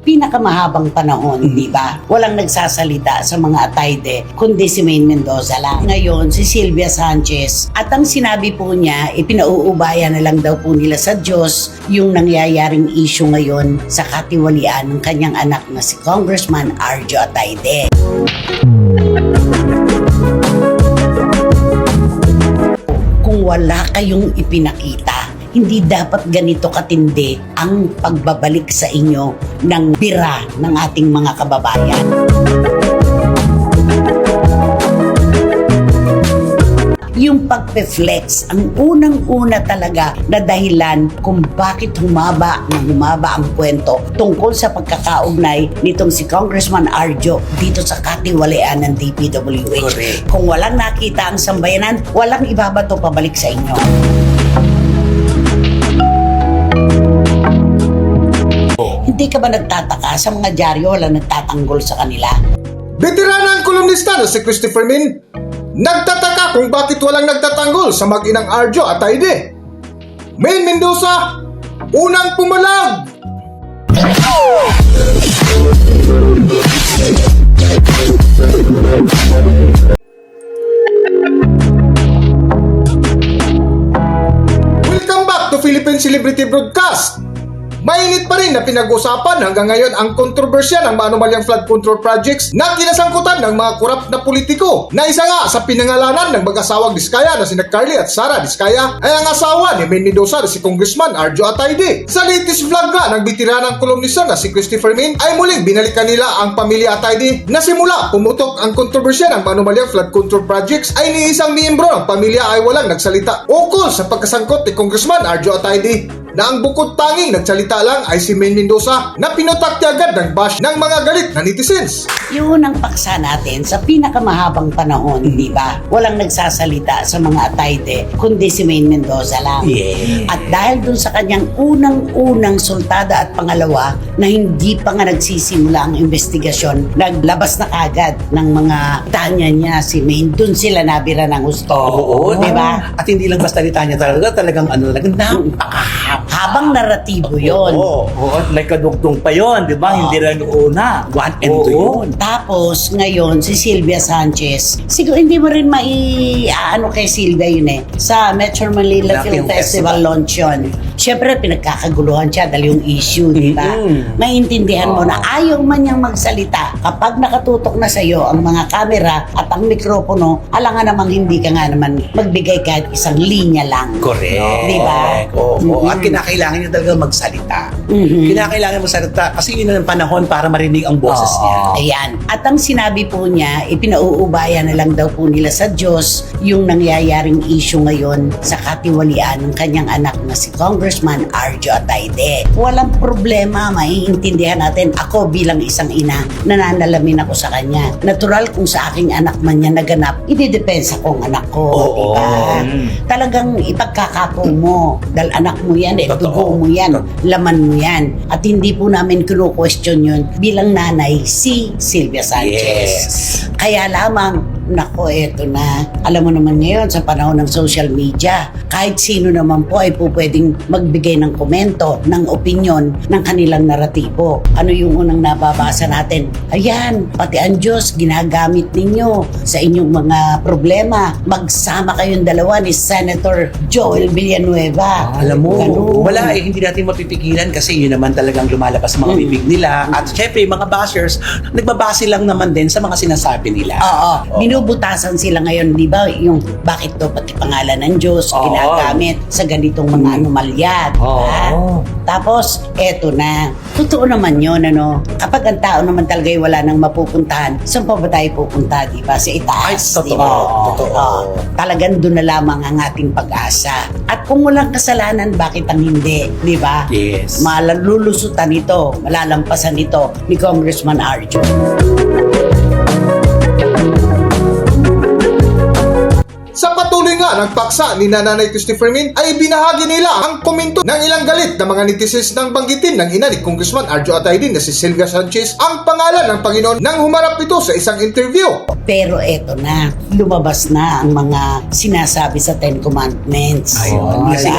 Pinakamahabang panahon, di ba? Walang nagsasalita sa mga Atayde, kundi si Maine Mendoza lang. Ngayon, si Sylvia Sanchez. At ang sinabi po niya, ipinauubaya na lang daw po nila sa Diyos yung nangyayaring issue ngayon sa katiwalian ng kanyang anak na si Congressman Arjo Atayde. Kung wala kayong ipinakita, hindi dapat ganito katindi ang pagbabalik sa inyo ng bira ng ating mga kababayan. Yung pagpe-flex, ang unang-una talaga na dahilan kung bakit humaba ang kwento tungkol sa pagkakaugnay nitong si Congressman Arjo dito sa katiwalian ng DPWH. Correct. Kung walang nakita ang sambayanan, walang ibabato pabalik sa inyo. Hindi ka ba nagtataka sa mga dyaryo wala nagtatanggol sa kanila? Veteranang kolumnista na si Christopher Min, nagtataka kung bakit walang nagtatanggol sa mag-inang Arjo Atayde. Maine Mendoza, unang pumalag! Welcome back to Philippine Celebrity Broadcast. Mainit pa rin na pinag-usapan hanggang ngayon ang kontrobersya ng maanumalyang flood control projects na kinasangkutan ng mga korap na politiko, na isa nga sa pinangalanan ng mag-asawang Diskaya na sina Carly at Sara Diskaya ay ang asawa ni Maine Mendoza na si Congressman Arjo Atayde. Sa latest vlog nga ng bitiranang kolumnista na si Christopher Min ay muling binalikan nila ang pamilya Atayde na simula pumutok ang kontrobersya ng maanumalyang flood control projects ay ni isang miyembro ng pamilya ay walang nagsalita ukol sa pagkasangkot ni Congressman Arjo Atayde, na ang bukod tanging nagsalita lang ay si Maine Mendoza na pinutakti agad ng bash ng mga galit na netizens. Yun ang paksa natin sa pinakamahabang panahon, di ba? Walang nagsasalita sa mga Atayde, kundi si Maine Mendoza lang. Yeah. At dahil dun sa kanyang unang-unang sultada at pangalawa na hindi pa nga nagsisimula ang investigasyon, naglabas na kagad ng mga tanya niya si Maine. Dun sila nabira ng gusto. Oo, di ba? At hindi lang basta niya talagang napakahaba. Habang naratibo yon. Oo, may kadugtong pa yon, di ba? Oo. Hindi lang una. One and two yun. Tapos, ngayon, si Sylvia Sanchez, siguro hindi mo rin kay Sylvia yun eh. Sa Metro Manila Film Festival launch yun. Siyempre, pinagkakaguluhan siya dahil yung issue, di ba? Maintindihan mo na ayaw man niyang magsalita. Kapag nakatutok na sa'yo ang mga kamera at ang mikropono, alangan namang hindi ka nga naman magbigay kahit isang linya lang. Correct. Di ba? Oo. At kinakailangan niya talaga magsalita. Kinakailangan magsalita kasi yun ang panahon para marinig ang boses niya. Ayan. At ang sinabi po niya, ipinauubaya na lang daw po nila sa Diyos yung nangyayaring issue ngayon sa katiwalian ng kanyang anak na si Congressman Arjo Atayde. Walang problema, maiintindihan natin. Ako bilang isang ina, nananalamin ako sa kanya. Natural kung sa aking anak man niya naganap, ididepensa ko ang anak ko. Oo. Diba? Talagang ipagkakapo mo. Dahil anak mo yan, dugo mo yan, laman mo yan. At hindi po namin kino-question yun bilang nanay si Sylvia Sanchez. Yes. Kaya lamang, nako, eto na. Alam mo naman ngayon sa panahon ng social media, kahit sino naman po ay po pwedeng magbigay ng komento, ng opinyon ng kanilang naratibo. Ano yung unang nababasa natin? Ayan, pati ang Diyos ginagamit ninyo sa inyong mga problema. Magsama kayong dalawa ni Senator Joel Villanueva. Alam mo, Ganun. wala hindi natin mapipigilan kasi yun naman talagang lumalabas sa mga bibig nila. At syempre, yung mga bashers, nagbabase lang naman din sa mga sinasabi nila. Oo. Binubutasan sila ngayon, di ba? Yung bakit to pati pangalan ng Diyos ginagamit sa ganitong mga anomalya. Diba? Tapos, eto na. Totoo naman yun, ano? Kapag ang tao naman talaga ay wala nang mapupuntahan, saan pa ba tayo pupunta, di ba? Sa itaas, Ay, totoo, di ba? totoo. Talagang doon na lamang ang ating pag-asa. At kung walang kasalanan, bakit ang hindi, di ba? Yes. Malululusutan ito, malalampasan ito ni Congressman Arjo. Sa patuloy nga nga ng paksa ni Nanay Christopher Min ay binahagi nila ang komento ng ilang galit na mga netizens nang banggitin ng ina ni Congressman Arjo Atayde na si Sylvia Sanchez ang pangalan ng Panginoon nang humarap ito sa isang interview. Pero eto na, lumabas na ang mga sinasabi sa Ten Commandments. Ayun, kasi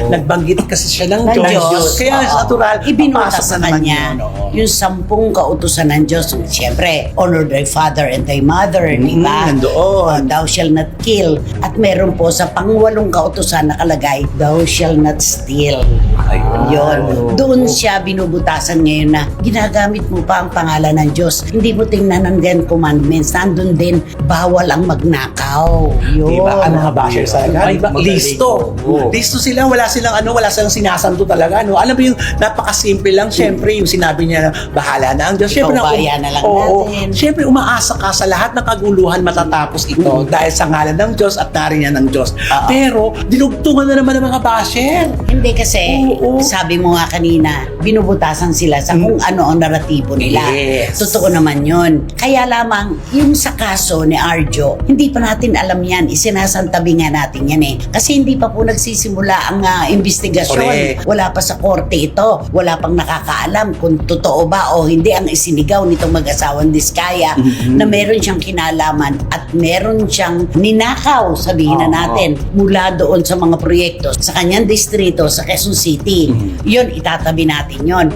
nagbanggit kasi siya ng Diyos. Kaya Oo. natural, ibinutas papasok sa naman kanya yun, oo. yung 10 kautusan ng Diyos. Siyempre, honor thy father and thy mother, di ba? nandoon. Thou shall not kill. At meron po sa pang-8 kautusan nakalagay, thou shall not steal. Ayun. Yun. Doon siya binubutasan ngayon na ginagamit mo pa ang pangalan ng Diyos. Hindi mo tingnan ang Ten Commandments. Nandun din, bawal ang magnakaw. Yun. Diba? Ang mga bashers talaga. Ay, Diba? magaling. Listo. Oo. Listo sila. Wala silang sinasanto talaga. No? Alam mo yung napakasimple lang. Siyempre, yung sinabi niya na bahala na ang Diyos. Siyempre, Ikaw, na lang oo. natin. Siyempre, umaasa ka sa lahat ng kaguluhan matatapos ito dahil sa ngalan ng Diyos at nariyan ng Diyos. Pero, dinugtungan na naman ng mga basher. Hindi kasi, Oo. sabi mo nga kanina, binubutasan sila sa kung ano ang naratibo nila. Yes. Totoo naman yun. Kaya lamang, yung sa kaso ni Arjo, hindi pa natin alam yan. Isinasantabi nga natin yan eh. Kasi hindi pa po nagsisimula ang investigasyon. Correct. Wala pa sa korte ito. Wala pang nakakaalam kung totoo ba o hindi ang isinigaw nitong mag-asawang Diskaya na meron siyang kinalaman at meron siyang ninakaw, sabihin na natin, mula doon sa mga proyekto sa kanyang distrito sa Quezon City. Yun, itatabi natin yun.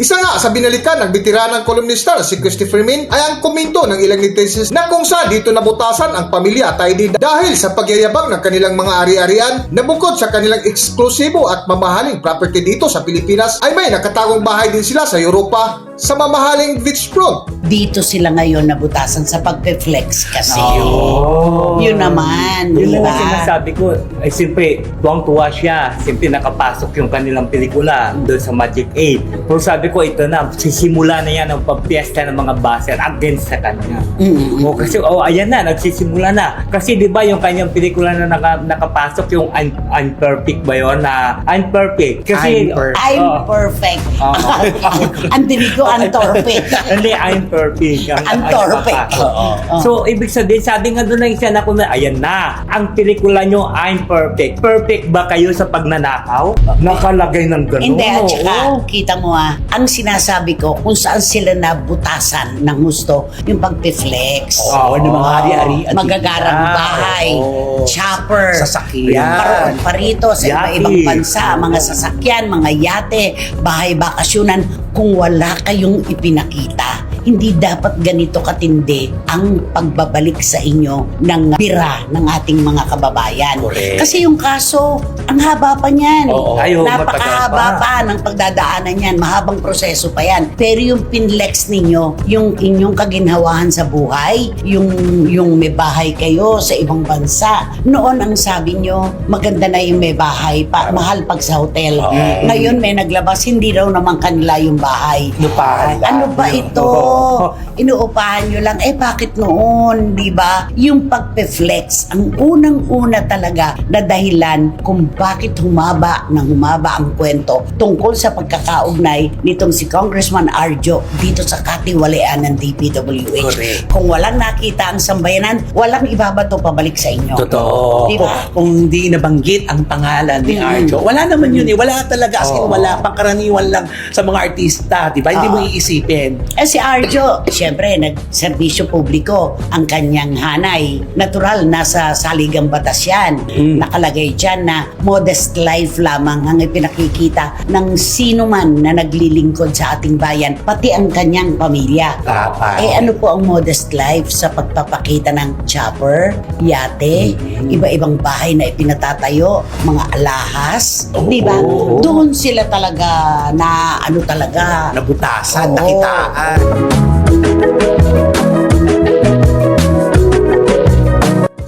Isa nga sa binalikan ng bitiranang kolumnista na si Christopher Min ay ang komento ng ilang netizens na kung saan dito nabutasan ang pamilya Atayde dahil sa pagyayabang ng kanilang mga ari-arian na bukod sa kanilang eksklusibo at mamahaling property dito sa Pilipinas ay may nakatagong bahay din sila sa Europa sa mamahaling beachfront. Dito sila ngayon nabutasan sa pagpe-flex kasi. Yun naman, Yun di lang ba? ang sinasabi ko. Ay, siyempre, tuwang-tuwa siya. Siyempre, nakapasok yung kanilang pelikula doon sa Magic 8. Pero sabi ko, ito na, sisimula na yan ang pagpiesta ng mga baser against sa kanya. O, kasi, ayan na, nagsisimula na. Kasi, di ba, yung kanyang pelikula na nakapasok, yung Unperfect ba yun? Na Unperfect. Kasi, I'm perfect. Ang dinig ko, ang torpe. Hindi, I'm perfect. Ang torpe. So, ibig sabihin, sabi nga doon ng isa na kung ayan na, ang pelikula nyo, I'm perfect. Perfect ba kayo sa pagnanakaw? Nakalagay ng gano'n. Hindi, at saka, Oo. kita mo ang sinasabi ko, kung saan sila nabutasan ng gusto, yung pagpe-flex. Oo, ng mga hari-harian. Magagarang bahay, Oo. chopper, Sasakyan. paroon pa rito sa Yate. iba-ibang bansa, mga sasakyan, mga yate, bahay bakasyunan, kung wala kayong ipinakita, hindi dapat ganito katindi ang pagbabalik sa inyo ng pira ng ating mga kababayan. Correct. Kasi yung kaso, ang haba pa niyan. Oo. Ayaw, Napakahaba matagal pa ng pagdadaanan yan. Mahabang proseso pa yan. Pero yung pinlex ninyo, yung inyong kaginhawahan sa buhay, yung may bahay kayo sa ibang bansa. Noon ang sabi nyo, maganda na yung may bahay, mahal pag sa hotel. Ngayon may naglabas, hindi raw naman kanila yung bahay. Lupahan lang. Ano ba ito? Inuupahan nyo lang. Bakit noon? Di ba? Yung pagpe-flex, ang unang-una talaga na dahilan kung bakit humaba ang kwento tungkol sa pagkakaugnay nitong si Congressman Arjo dito sa katiwalian ng DPWH. Correct. Kung walang nakita ang sambayanan, walang ibabato pabalik sa inyo. Totoo. Di ba? Kung hindi nabanggit ang pangalan ni Arjo, wala naman yun eh. Wala talaga. As in, wala. Pangkaraniwan lang sa mga artista. Di ba? Hindi mo iisipin. Si Arjo, siyempre, nagserbisyo publiko ang kanyang hanay. Natural, nasa saligang batas yan. Nakalagay dyan na modest life lamang ang ipinakikita ng sino man na naglilingkod sa ating bayan, pati ang kanyang pamilya. Dapat. Ano po ang modest life sa pagpapakita ng chopper, yate, iba-ibang bahay na ipinatatayo, mga alahas, di ba? Doon sila talaga na Nabutasan, Oo. nakitaan.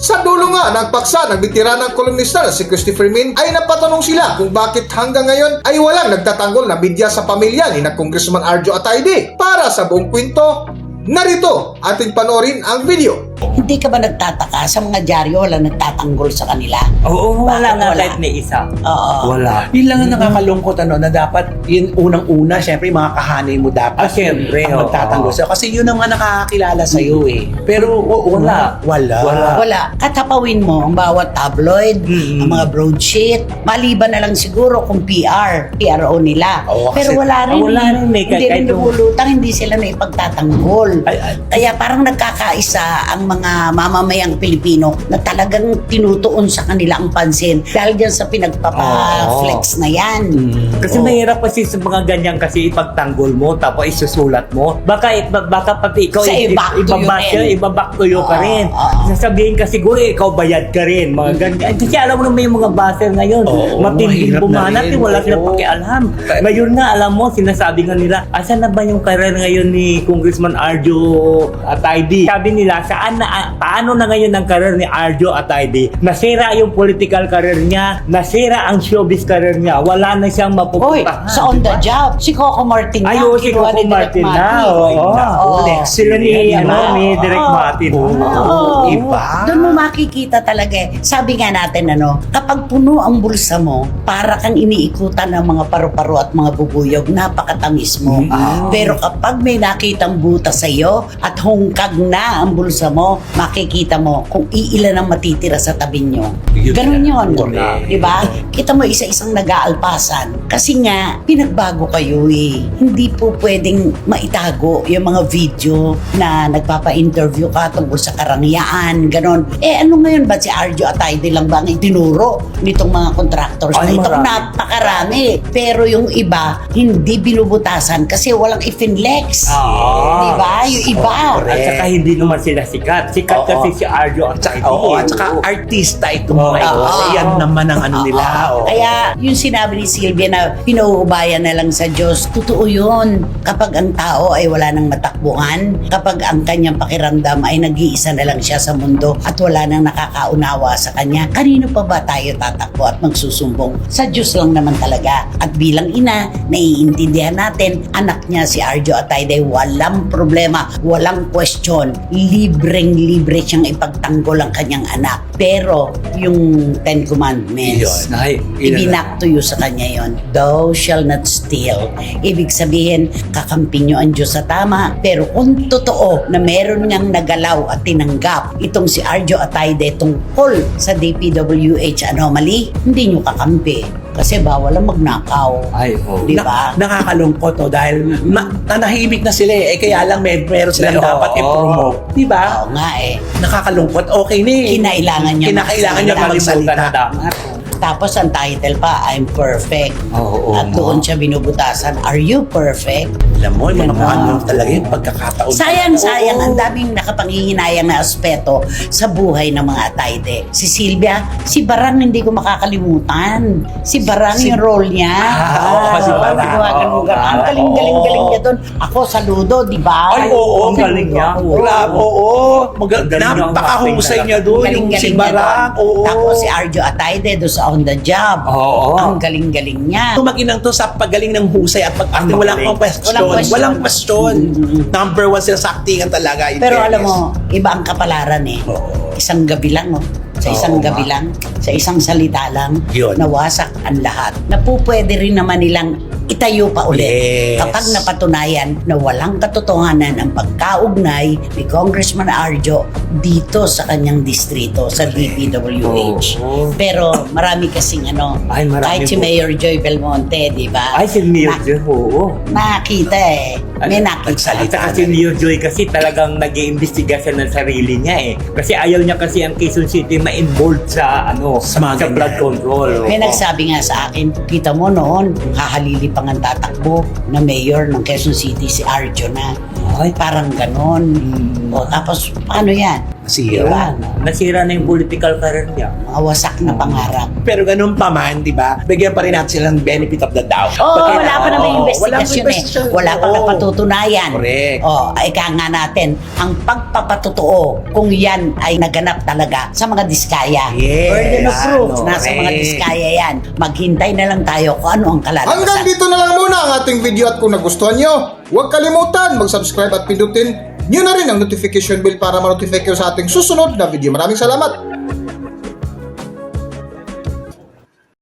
Sa dulo nga ng paksa ng bitiranang kolumnista na si Christopher Min ay napatanong sila kung bakit hanggang ngayon ay walang nagtatanggol na media sa pamilya ni na Congressman Arjo Atayde. Para sa buong kwento, narito ating panoorin ang video. Hindi ka ba nagtataka sa mga dyaryo wala nagtatanggol sa kanila? Oo, wala Bakit nga wala? kahit ni isa. Oo. Wala. Yun lang ang nakakalungkot na dapat yun unang-una, syempre yung mga kahanay mo dapat Syempre, ang magtatanggol sa'yo. Kasi yun ang mga nakakakilala sa'yo eh. Pero Wala. Wala. Wala. Katapawin mo ang bawat tabloid, ang mga broadsheet. Maliban na lang siguro kung PRO nila. Oo, kasi- Pero wala rin. wala rin eh. Hindi Kahit rin yung- lumulutang, hindi sila na ipagtatanggol. Kaya parang nagkakaisa ang mga mamamayang Pilipino na talagang tinutuon sa kanila ang pansin dahil dyan sa pinagpapa-flex na yan. Kasi mahirap kasi sa mga ganyan kasi ipagtanggol mo tapos isusulat mo. Baka pati ikaw Sa i-back to you rin. iba-back to you ka rin. Sasabihin ka siguro ikaw bayad ka rin. Mga ganyan. Kasi alam mo naman yung mga baser ngayon. Matinding mahirap na bumanat rin. wala silang Oo. pakialam. Ngayon nga alam mo sinasabi nga nila asan na ba yung career ngayon ni Congressman Arjo Atayde? Sabi nila paano na ngayon ang career ni Arjo Atayde? Nasira yung political career niya, nasira ang showbiz career niya. Wala na siyang Hoy, mapupuntahan. sa on the job, si Coco Martin na. Ayo, si kinuha Coco ni Direk Martin na. Mati. Oo. Sila ni, Diba? ni Direk Martin. Oo. Iba. Doon mo makikita talaga eh. Sabi nga natin kapag puno ang bulsa mo, para kang iniikutan ng mga paru-paro at mga bubuyog, napakatamis mo. Pero kapag may nakitang buta sa iyo at hungkag na ang bulsa mo, makikita mo kung iilan ang matitira sa tabi nyo. Yun Ganon na. yun. Correct. Diba? Kita mo isa-isang nag-aalpasan. Kasi nga, pinagbago kayo eh. Hindi po pwedeng maitago yung mga video na nagpapa-interview ka tungkol sa karangyaan, ganon. Ano ngayon ba si Arjo Atayde lang ba ang itinuro nitong mga contractors na Ay, ito? marami. Napakarami. Pero yung iba, hindi binubutasan kasi walang ifinlex. Diba? Yung iba. At saka hindi naman sila sikat. Sikat Oo. kasi si Arjo Atayde. Oo, at saka artista itong mga ito. Oo. Kasi yan naman ang ano nila. Oo. Kaya yung sinabi ni Sylvia na pinuubayan na lang sa Diyos, totoo yun. Kapag ang tao ay wala nang matakbuhan, kapag ang kanyang pakiramdam ay nag-iisa na lang siya sa mundo at wala nang nakakaunawa sa kanya, kanino pa ba tayo tatakbo at magsusumbong? Sa Diyos lang naman talaga. At bilang ina, naiintindihan natin, anak niya si Arjo Atayde, walang problema, walang question. Libreng-libre siyang ipagtanggol ang kanyang anak. Pero yung Ten Commandments, Yun. Ay, ibinak to you sa kanya yon. Thou shall not steal. Ibig sabihin, kakampi nyo ang Diyos sa tama. Pero kung totoo na meron niyang nagalaw at tinanggap itong si Arjo Atayde tungkol sa DPWH anomaly, hindi nyo kakampi. Kasi bawal ang magnakaw. Ay, oh. Di ba? Nakakalungkot dahil nanahimik na sila eh. Kaya lang meron silang Oo. dapat i-promote. Di ba? Oo nga eh. Nakakakalungkot. Okay na eh. Kinailangan niya Kinakailangan niya Nakalimutan magsalita. na dapat. Tapos ang title pa, I'm perfect. Oo, At doon siya binubutasan, are you perfect? Alam mo, yung mga Ganon. ano talaga yung pagkakataon. Sayang, Oo. ang daming nakapanghihinayang na aspeto sa buhay ng mga Atayde. Si Sylvia, si Barang hindi ko makakalimutan. Si Barang yung role niya. si Barang. Ang Oo, galing-galing niya doon. Ako, saludo, di ba? Ay, oo. Ang galing niya. Grabe, oo. Galing niya ang Napakahusay acting niya doon. Yung Galing-galing si niya Barang. doon. Oo. Tapos si Arjo Atayde doon sa On the Job. Oo. Ang galing-galing niya. Tumaginang to sa pagaling ng husay at pag-acting. Ang Walang magaling. question. Walang question. Walang question. Number one sila sa actingan talaga. in Pero fairness. alam mo, iba ang kapalaran eh. Oo. Isang gabi lang, sa isang Oo, gabi nga. lang, sa isang salita lang, Yun. nawasak ang lahat. Na po pwede rin naman nilang itayo pa ulit. Yes. Kapag napatunayan na walang katotohanan ang pagkaugnay ni Congressman Arjo dito sa kanyang distrito, sa DPWH. Oo. Pero marami kasing Ay, marami kahit si po. Mayor Joy Belmonte, di ba? Ay, si Mayor Joy, oo. Nakita eh. May nakita. Nagsalita. At saka si Mayor Joy kasi talagang nag-iimbestiga siya ng sarili niya eh. Kasi ayaw niya kasi ang Quezon City ma-involved sa Sa mga sa ganyan. blood control. May Oo. nagsabi nga sa akin, kita mo noon, hahalili pa nga tatakbo na mayor ng Quezon City si Arjo na. Ay, Parang ganon. O, tapos, paano yan? Nasira. nasira na yung political career niya. Mga wasak na pangarap. Pero ganun pa man, di ba? Bigyan pa rin natin silang benefit of the doubt. Oh, Pagka- wala pa naman Oo, investigasyon walang eh. Wala pa Oo. napatutunayan. Correct. Oh, ika nga natin, ang pagpapatotoo kung yan ay naganap talaga sa mga diskaya. Yes. Burden of proof. Ano, Nasa mga correct. diskaya yan. Maghintay na lang tayo kung ano ang kalalabasan. Hanggang dito na lang muna ang ating video at kung nagustuhan nyo, huwag kalimutan mag-subscribe at pindutin nyo na rin ang notification bell para ma-notify kayo sa ating susunod na video. Maraming salamat!